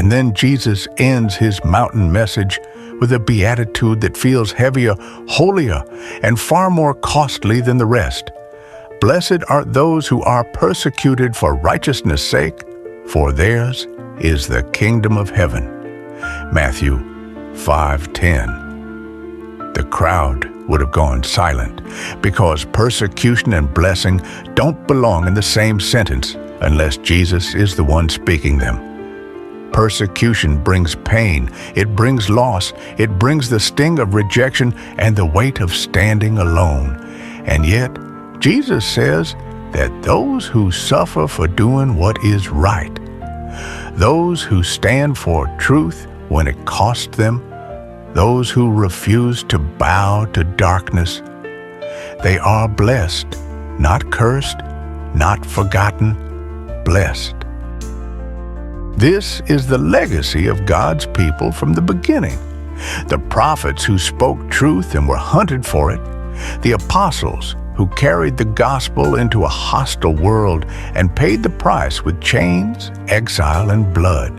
And then Jesus ends his mountain message with a beatitude that feels heavier, holier, and far more costly than the rest. Blessed are those who are persecuted for righteousness' sake, for theirs is the kingdom of heaven. Matthew 5:10. The crowd would have gone silent because persecution and blessing don't belong in the same sentence unless Jesus is the one speaking them. Persecution brings pain, it brings loss, it brings the sting of rejection and the weight of standing alone. And yet, Jesus says that those who suffer for doing what is right, those who stand for truth when it costs them, those who refuse to bow to darkness, they are blessed, not cursed, not forgotten, blessed. This is the legacy of God's people from the beginning. The prophets who spoke truth and were hunted for it, the apostles who carried the gospel into a hostile world and paid the price with chains, exile, and blood.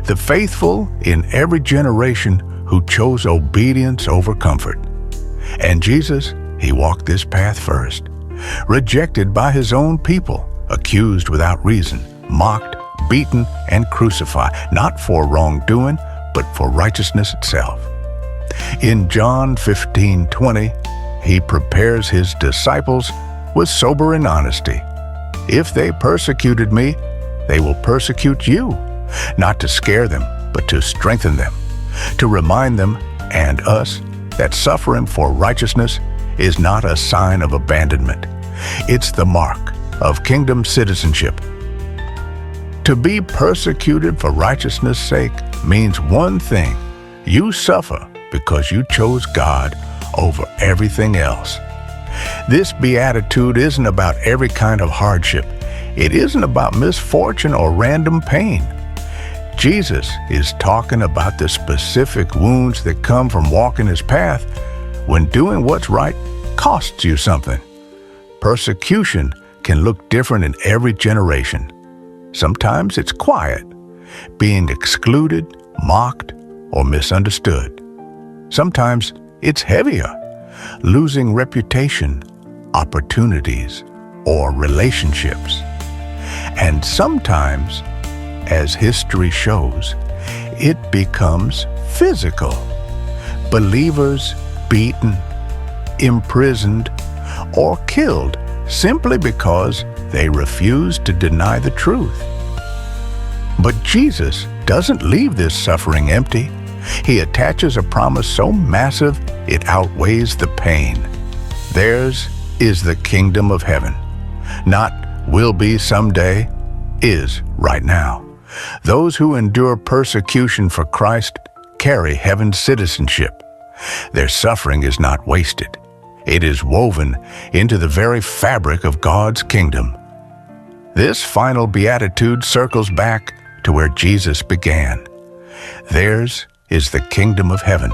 The faithful in every generation who chose obedience over comfort. And Jesus, he walked this path first, rejected by his own people, accused without reason, mocked, beaten, and crucified, not for wrongdoing, but for righteousness itself. In John 15:20, he prepares his disciples with sobering honesty. If they persecuted me, they will persecute you, not to scare them, but to strengthen them, to remind them and us that suffering for righteousness is not a sign of abandonment. It's the mark of kingdom citizenship. To be persecuted for righteousness' sake means one thing: you suffer because you chose God over everything else. This beatitude isn't about every kind of hardship. It isn't about misfortune or random pain. Jesus is talking about the specific wounds that come from walking his path when doing what's right costs you something. Persecution can look different in every generation. Sometimes it's quiet, being excluded, mocked, or misunderstood. Sometimes it's heavier, losing reputation, opportunities, or relationships. And sometimes, as history shows, it becomes physical. Believers beaten, imprisoned, or killed simply because they refuse to deny the truth. But Jesus doesn't leave this suffering empty. He attaches a promise so massive it outweighs the pain. Theirs is the kingdom of heaven. Not will be someday, is right now. Those who endure persecution for Christ carry heaven's citizenship. Their suffering is not wasted. It is woven into the very fabric of God's kingdom. This final beatitude circles back to where Jesus began. Theirs is the kingdom of heaven.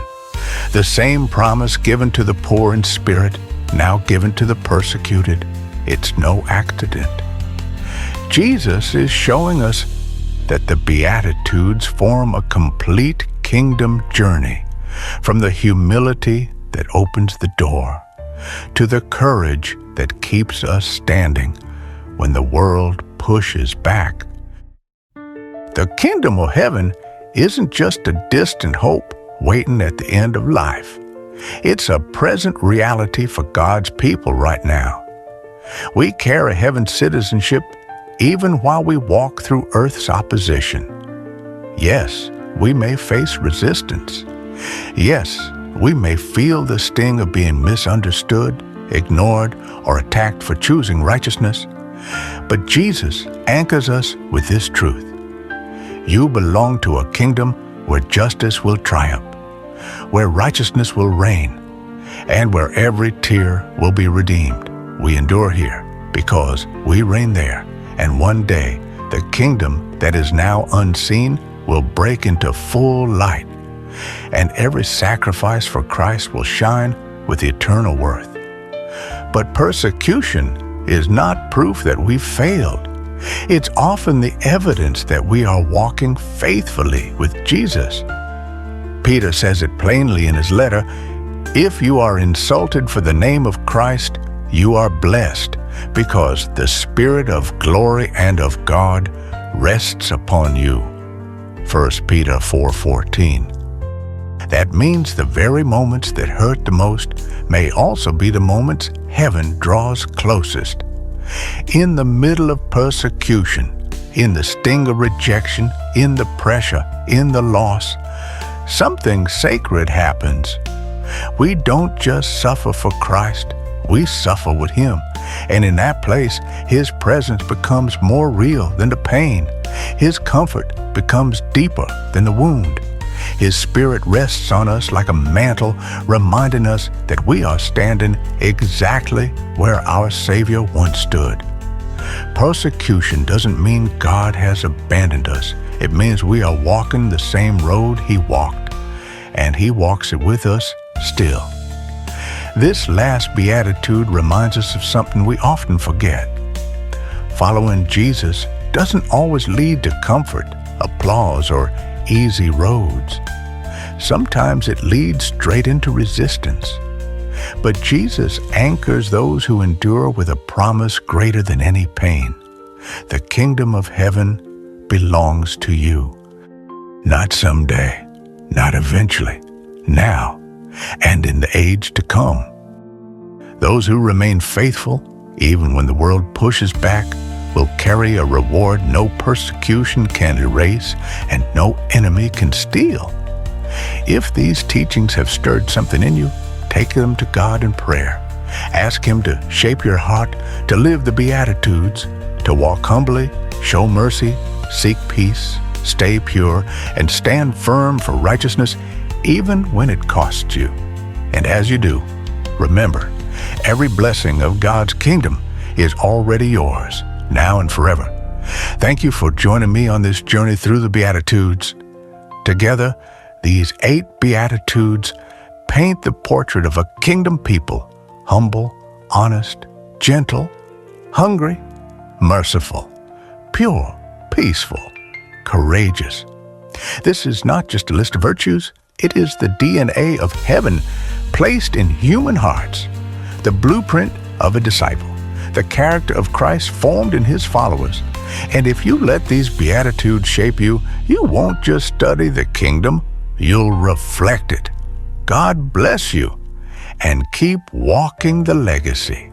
The same promise given to the poor in spirit, now given to the persecuted. It's no accident. Jesus is showing us that the Beatitudes form a complete kingdom journey, from the humility that opens the door to the courage that keeps us standing when the world pushes back. The kingdom of heaven isn't just a distant hope waiting at the end of life. It's a present reality for God's people right now. We carry heaven's citizenship even while we walk through earth's opposition. Yes, we may face resistance. Yes, we may feel the sting of being misunderstood, ignored, or attacked for choosing righteousness. But Jesus anchors us with this truth. You belong to a kingdom where justice will triumph, where righteousness will reign, and where every tear will be redeemed. We endure here because we reign there, and one day the kingdom that is now unseen will break into full light, and every sacrifice for Christ will shine with eternal worth. But persecution is not proof that we've failed. It's often the evidence that we are walking faithfully with Jesus. Peter says it plainly in his letter, "If you are insulted for the name of Christ, you are blessed, because the Spirit of glory and of God rests upon you." 1 Peter 4:14. That means the very moments that hurt the most may also be the moments heaven draws closest. In the middle of persecution, in the sting of rejection, in the pressure, in the loss, something sacred happens. We don't just suffer for Christ, we suffer with Him. And in that place, His presence becomes more real than the pain. His comfort becomes deeper than the wound. His Spirit rests on us like a mantle, reminding us that we are standing exactly where our Savior once stood. Persecution doesn't mean God has abandoned us. It means we are walking the same road He walked, and He walks it with us still. This last beatitude reminds us of something we often forget. Following Jesus doesn't always lead to comfort, applause, or easy roads. Sometimes it leads straight into resistance. But Jesus anchors those who endure with a promise greater than any pain. The kingdom of heaven belongs to you. Not someday, not eventually, now, and in the age to come. Those who remain faithful, even when the world pushes back, will carry a reward no persecution can erase and no enemy can steal. If these teachings have stirred something in you, take them to God in prayer. Ask Him to shape your heart to live the Beatitudes, to walk humbly, show mercy, seek peace, stay pure, and stand firm for righteousness, even when it costs you. And as you do, remember, every blessing of God's kingdom is already yours, now and forever. Thank you for joining me on this journey through the Beatitudes. Together, these 8 Beatitudes paint the portrait of a kingdom people, humble, honest, gentle, hungry, merciful, pure, peaceful, courageous. This is not just a list of virtues, it is the DNA of heaven placed in human hearts, the blueprint of a disciple, the character of Christ formed in His followers. And if you let these Beatitudes shape you, you won't just study the kingdom, you'll reflect it. God bless you, and keep walking the legacy.